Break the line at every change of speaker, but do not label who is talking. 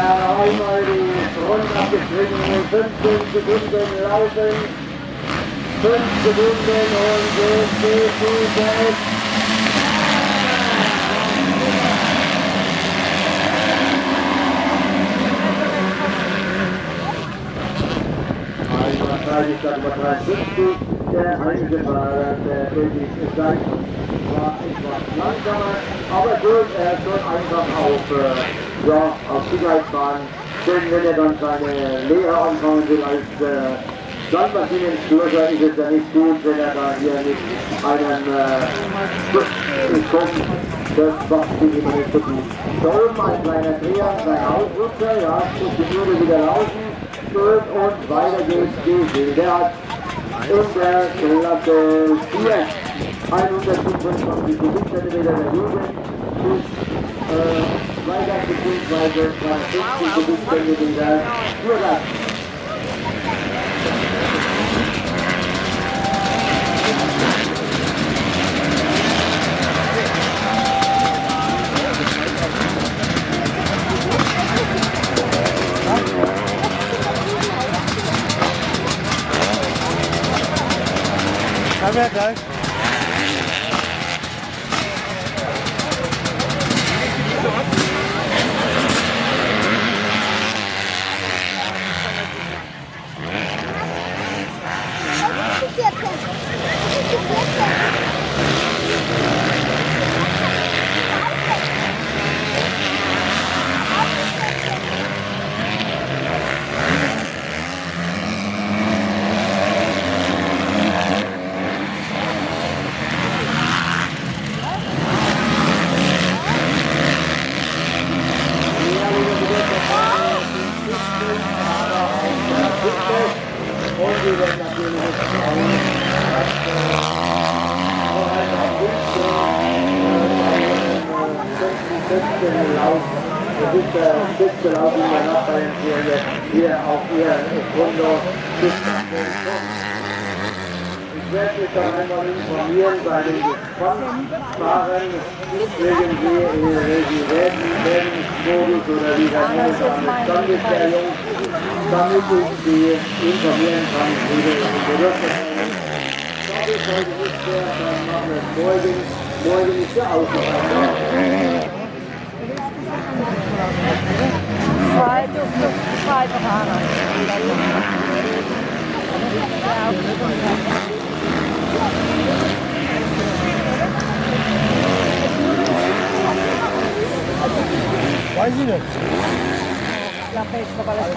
einmal die Runden abgeschrieben, 15 Sekunden laufen, 5 Sekunden und jetzt geht es. 30 statt Nummer 53, der Einzelfahrer, der Felix Stein, war etwas langsamer, aber gut, er ist schon einfach auf Sicherheit fahren, denn wenn er dann seine Lehre anfangen will als Landmaschinenschlosser, ist es ja nicht gut, wenn er da hier mit einem kommt, das macht sich immer nicht so gut. Da oben ein kleiner Dreher, sein Ausrutscher, ja, muss die Uhr wieder laufen. Und weiter geht's Diesel. Der hat in der Klasse 4 125 Kubikzentimeter der Jugend bis weiter beziehungsweise 250 Kubikzentimeter für das.
Wer gleich?
Und wir werden natürlich Lauf, das ist der letzte Lauf in der Nordbayernserie, hier auf ihr Konto. Ich werde mich dann einmal informieren bei den Gespanntfahrern, irgendwie Regenmodus oder wie der momentan Stand ist der Jungs, damit ich sie informieren kann, wie wir in Bedürfnis haben. Das ist heute nicht mehr, dann machen wir es morgen ist der Auto.
Zweite Fahrer.
Weiß ich nicht.
La pesca para las